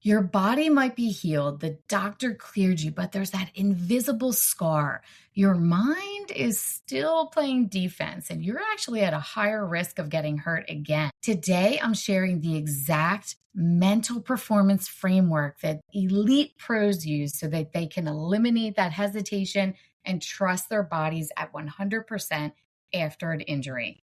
Your body might be healed, the doctor cleared you, but there's that invisible scar. Your mind is still playing defense, and you're actually at a higher risk of getting hurt again. Today, I'm sharing the exact mental performance framework that elite pros use so that they can eliminate that hesitation and trust their bodies at 100% after an injury.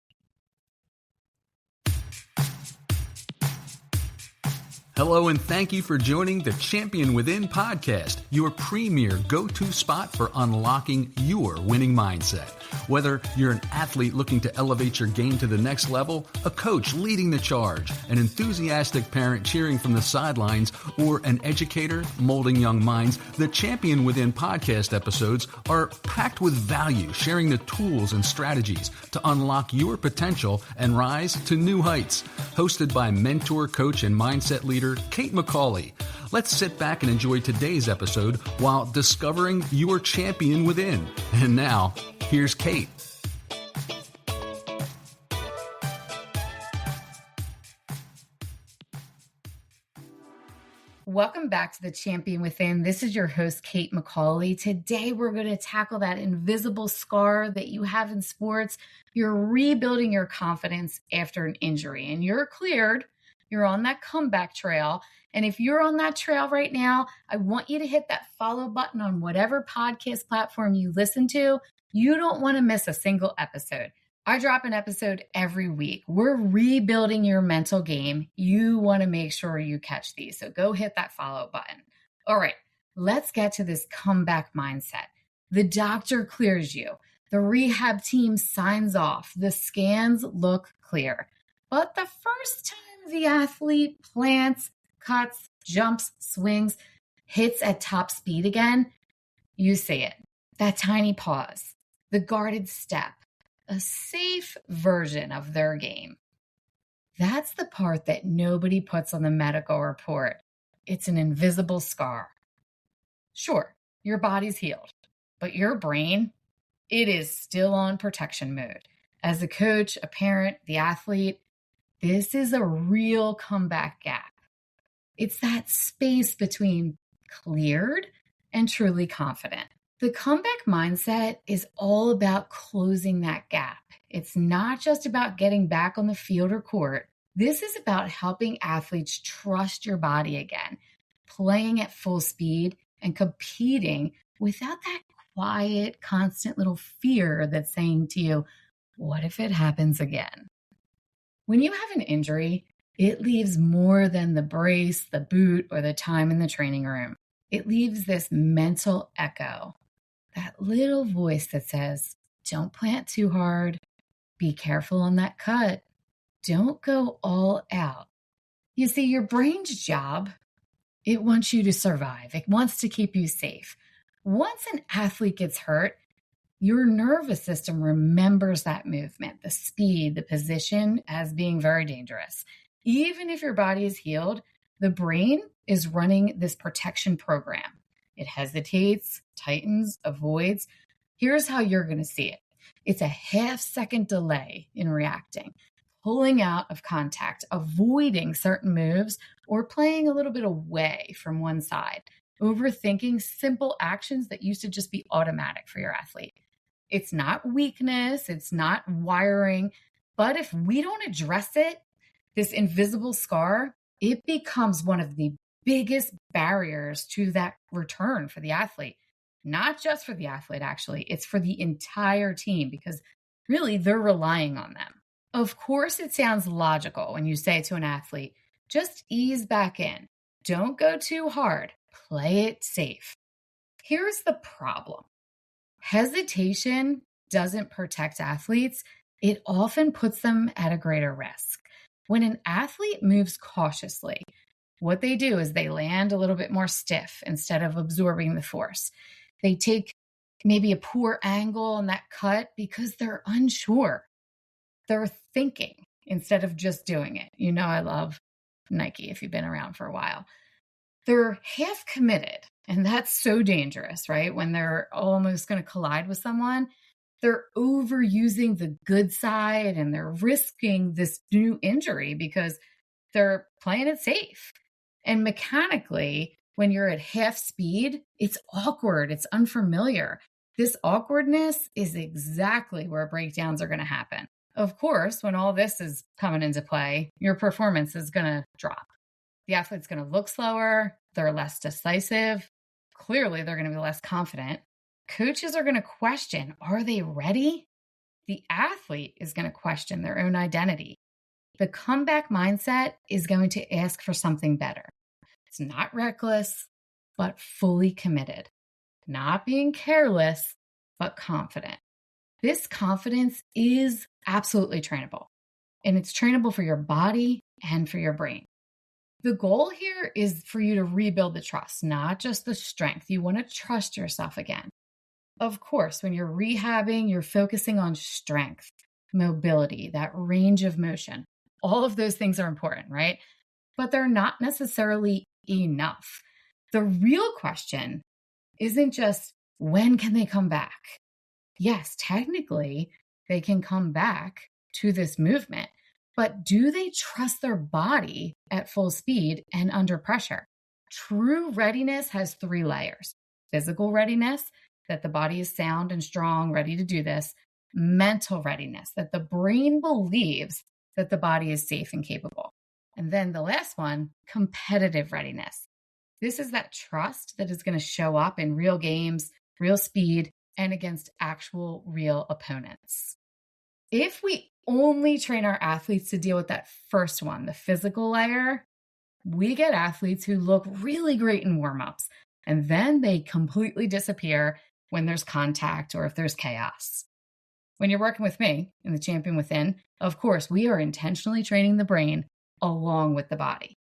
Hello, and thank you for joining the Champion Within podcast, your premier go-to spot for unlocking your winning mindset. Whether you're an athlete looking to elevate your game to the next level, a coach leading the charge, an enthusiastic parent cheering from the sidelines, or an educator molding young minds, the Champion Within podcast episodes are packed with value, sharing the tools and strategies to unlock your potential and rise to new heights. Hosted by mentor, coach, and mindset leader Kate McCauley. Let's sit back and enjoy today's episode while discovering your champion within. And now, here's Kate. Welcome back to the Champion Within. This is your host, Kate McCauley. Today, we're going to tackle that invisible scar that you have in sports. You're rebuilding your confidence after an injury, and you're cleared. You're on that comeback trail. And if you're on that trail right now, I want you to hit that follow button on whatever podcast platform you listen to. You don't want to miss a single episode. I drop an episode every week. We're rebuilding your mental game. You want to make sure you catch these. So go hit that follow button. All right, let's get to this comeback mindset. The doctor clears you. The rehab team signs off. The scans look clear. But the first time the athlete plants, cuts, jumps, swings, hits at top speed again, you see it. That tiny pause, the guarded step, a safe version of their game. That's the part that nobody puts on the medical report. It's an invisible scar. Sure, your body's healed, but your brain, it is still on protection mode. As a coach, a parent, the athlete, this is a real comeback gap. It's that space between cleared and truly confident. The comeback mindset is all about closing that gap. It's not just about getting back on the field or court. This is about helping athletes trust your body again, playing at full speed and competing without that quiet, constant little fear that's saying to you, what if it happens again? When you have an injury, it leaves more than the brace, the boot, or the time in the training room. It leaves this mental echo, that little voice that says, don't plant too hard, be careful on that cut, don't go all out. You see, your brain's job, it wants you to survive. It wants to keep you safe. Once an athlete gets hurt, your nervous system remembers that movement, the speed, the position as being very dangerous. Even if your body is healed, the brain is running this protection program. It hesitates, tightens, avoids. Here's how you're going to see it. It's a half-second delay in reacting, pulling out of contact, avoiding certain moves, or playing a little bit away from one side, overthinking simple actions that used to just be automatic for your athlete. It's not weakness, it's not wiring, but if we don't address it, this invisible scar, it becomes one of the biggest barriers to that return for the athlete. Not just for the athlete, actually, it's for the entire team because really they're relying on them. Of course, it sounds logical when you say to an athlete, just ease back in. Don't go too hard. Play it safe. Here's the problem. Hesitation doesn't protect athletes. It often puts them at a greater risk. When an athlete moves cautiously, what they do is they land a little bit more stiff instead of absorbing the force. They take maybe a poor angle on that cut because they're unsure. They're thinking instead of just doing it. You know, I love Nike if you've been around for a while. They're half committed, and that's so dangerous, right? When they're almost going to collide with someone, they're overusing the good side and they're risking this new injury because they're playing it safe. And mechanically, when you're at half speed, it's awkward, it's unfamiliar. This awkwardness is exactly where breakdowns are going to happen. Of course, when all this is coming into play, your performance is going to drop. The athlete's going to look slower, they're less decisive, clearly they're going to be less confident. Coaches are going to question, are they ready? The athlete is going to question their own identity. The comeback mindset is going to ask for something better. It's not reckless, but fully committed. Not being careless, but confident. This confidence is absolutely trainable, and it's trainable for your body and for your brain. The goal here is for you to rebuild the trust, not just the strength. You want to trust yourself again. Of course, when you're rehabbing, you're focusing on strength, mobility, that range of motion. All of those things are important, right? But they're not necessarily enough. The real question isn't just when can they come back? Yes, technically, they can come back to this movement, but do they trust their body at full speed and under pressure? True readiness has 3 layers. Physical readiness, that the body is sound and strong, ready to do this. Mental readiness, that the brain believes that the body is safe and capable. And then the last one, competitive readiness. This is that trust that is going to show up in real games, real speed, and against actual real opponents. If we only train our athletes to deal with that first one, the physical layer, we get athletes who look really great in warm-ups, and then they completely disappear when there's contact or if there's chaos. When you're working with me in the Champion Within, of course, we are intentionally training the brain along with the body.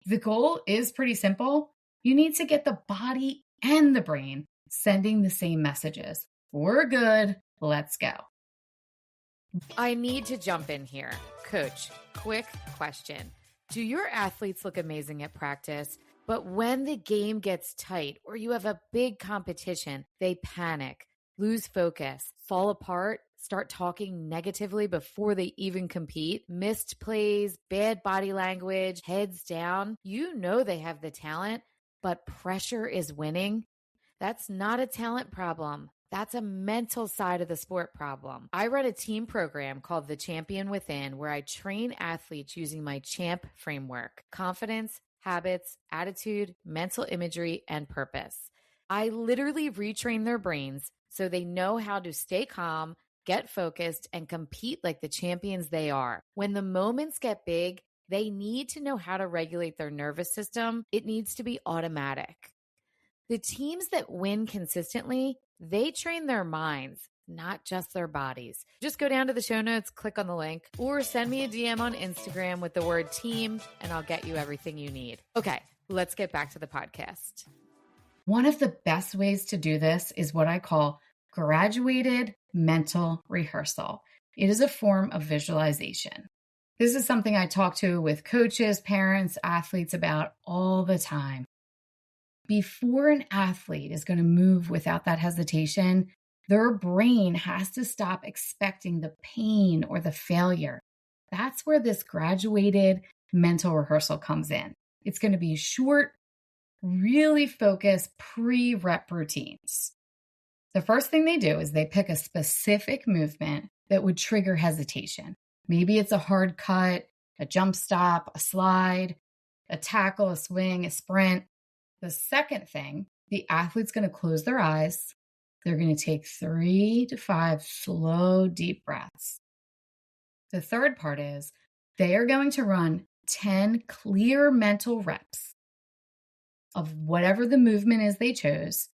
The goal is pretty simple. You need to get the body and the brain sending the same messages. We're good. Let's go. I need to jump in here. Coach, quick question. Do your athletes look amazing at practice, but when the game gets tight or you have a big competition, they panic, lose focus, fall apart, start talking negatively before they even compete, missed plays, bad body language, heads down? You know they have the talent, but pressure is winning. That's not a talent problem. That's a mental side of the sport problem. I run a team program called The Champion Within, where I train athletes using my CHAMP framework: confidence, habits, attitude, mental imagery, and purpose. I literally retrain their brains so they know how to stay calm, get focused, and compete like the champions they are. When the moments get big, they need to know how to regulate their nervous system. It needs to be automatic. The teams that win consistently, they train their minds, not just their bodies. Just go down to the show notes, click on the link, or send me a DM on Instagram with the word team, and I'll get you everything you need. Okay, let's get back to the podcast. One of the best ways to do this is what I call graduated mental rehearsal. It is a form of visualization. This is something I talk to with coaches, parents, athletes about all the time. Before an athlete is going to move without that hesitation, their brain has to stop expecting the pain or the failure. That's where this graduated mental rehearsal comes in. It's going to be short, really focused pre-rep routines. The first thing they do is they pick a specific movement that would trigger hesitation. Maybe it's a hard cut, a jump stop, a slide, a tackle, a swing, a sprint. The second thing, the athlete's going to close their eyes. They're going to take 3 to 5 slow, deep breaths. The third part is they are going to run 10 clear mental reps of whatever the movement is they chose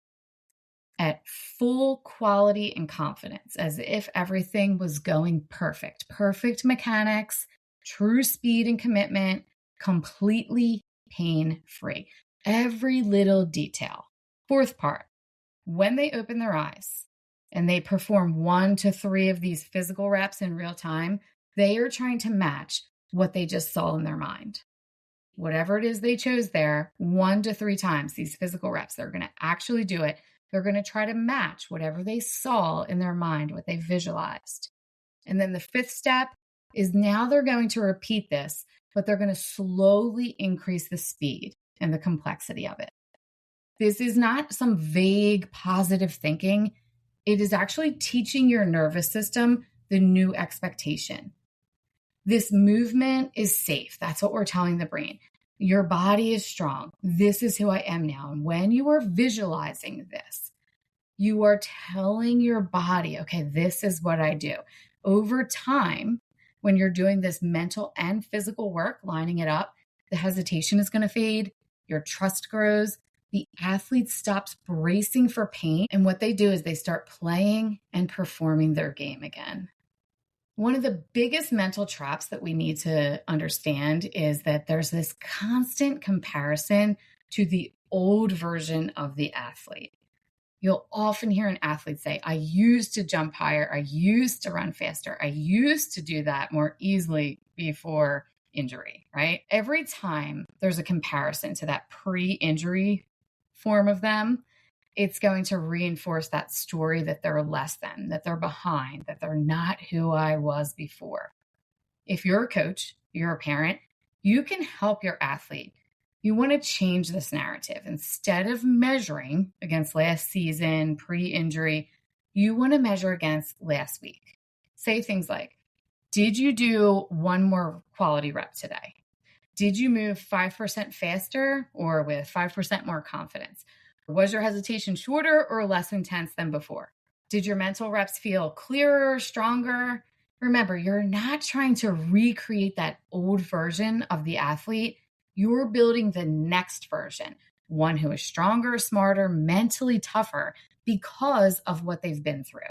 at full quality and confidence, as if everything was going perfect. Perfect mechanics, true speed and commitment, completely pain-free. Every little detail. Fourth part, when they open their eyes and they perform 1 to 3 of these physical reps in real time, they are trying to match what they just saw in their mind. Whatever it is they chose there, 1 to 3 times, these physical reps, they're going to actually do it. They're going to try to match whatever they saw in their mind, what they visualized. And then the fifth step is now they're going to repeat this but they're going to slowly increase the speed and the complexity of it. This is not some vague positive thinking. It is actually teaching your nervous system the new expectation. This movement is safe. That's what we're telling the brain. Your body is strong. This is who I am now. And when you are visualizing this, you are telling your body, okay, this is what I do. Over time, when you're doing this mental and physical work, lining it up, the hesitation is going to fade. Your trust grows. The athlete stops bracing for pain. And what they do is they start playing and performing their game again. One of the biggest mental traps that we need to understand is that there's this constant comparison to the old version of the athlete. You'll often hear an athlete say, I used to jump higher. I used to run faster. I used to do that more easily before injury, right? Every time there's a comparison to that pre-injury form of them, it's going to reinforce that story that they're less than, that they're behind, that they're not who I was before. If you're a coach, you're a parent, you can help your athlete. You want to change this narrative. Instead of measuring against last season, pre-injury, you want to measure against last week. Say things like, did you do one more quality rep today? Did you move 5% faster or with 5% more confidence? Was your hesitation shorter or less intense than before? Did your mental reps feel clearer, stronger? Remember, you're not trying to recreate that old version of the athlete. You're building the next version, one who is stronger, smarter, mentally tougher because of what they've been through.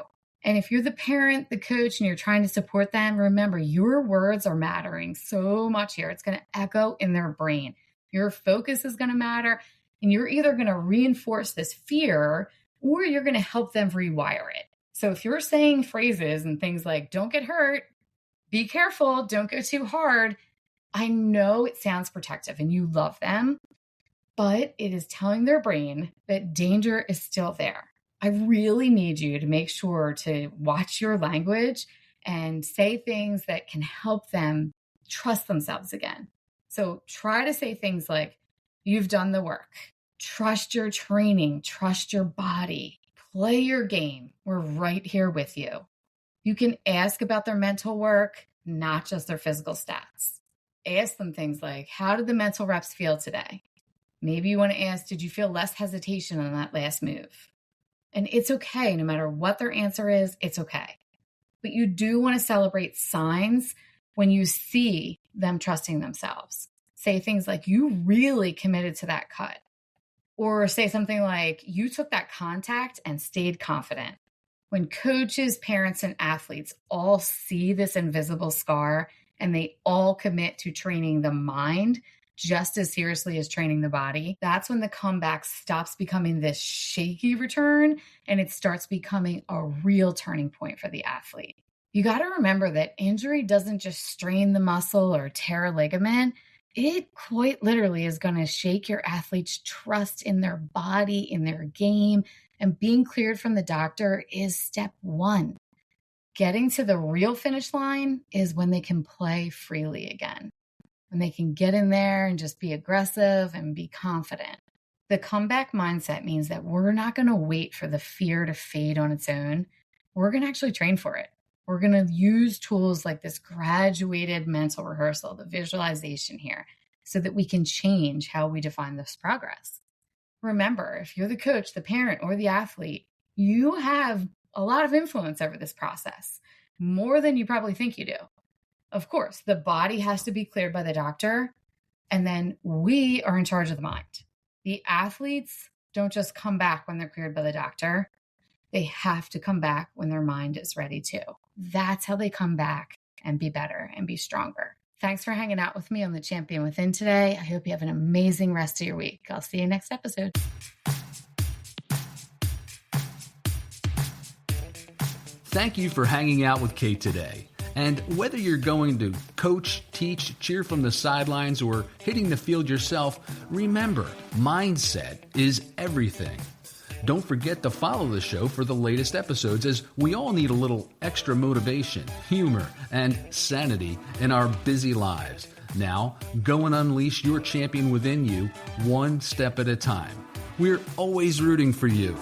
And if you're the parent, the coach, and you're trying to support them, remember, your words are mattering so much here. It's going to echo in their brain. Your focus is going to matter. And you're either going to reinforce this fear or you're going to help them rewire it. So if you're saying phrases and things like, don't get hurt, be careful, don't go too hard, I know it sounds protective and you love them, but it is telling their brain that danger is still there. I really need you to make sure to watch your language and say things that can help them trust themselves again. So try to say things like, you've done the work. Trust your training. Trust your body. Play your game. We're right here with you. You can ask about their mental work, not just their physical stats. Ask them things like, how did the mental reps feel today? Maybe you want to ask, did you feel less hesitation on that last move? And it's okay. No matter what their answer is, it's okay. But you do want to celebrate signs when you see them trusting themselves. Say things like, you really committed to that cut. Or say something like, you took that contact and stayed confident. When coaches, parents, and athletes all see this invisible scar and they all commit to training the mind just as seriously as training the body, that's when the comeback stops becoming this shaky return and it starts becoming a real turning point for the athlete. You got to remember that injury doesn't just strain the muscle or tear a ligament. It quite literally is going to shake your athlete's trust in their body, in their game, and being cleared from the doctor is step one. Getting to the real finish line is when they can play freely again, when they can get in there and just be aggressive and be confident. The comeback mindset means that we're not going to wait for the fear to fade on its own. We're going to actually train for it. We're going to use tools like this graduated mental rehearsal, the visualization here, so that we can change how we define this progress. Remember, if you're the coach, the parent, or the athlete, you have a lot of influence over this process, more than you probably think you do. Of course, the body has to be cleared by the doctor, and then we are in charge of the mind. The athletes don't just come back when they're cleared by the doctor. They have to come back when their mind is ready too. That's how they come back and be better and be stronger. Thanks for hanging out with me on the Champion Within today. I hope you have an amazing rest of your week. I'll see you next episode. Thank you for hanging out with Kate today. And whether you're going to coach, teach, cheer from the sidelines, or hitting the field yourself, remember, mindset is everything. Don't forget to follow the show for the latest episodes, as we all need a little extra motivation, humor, and sanity in our busy lives. Now, go and unleash your champion within you, one step at a time. We're always rooting for you.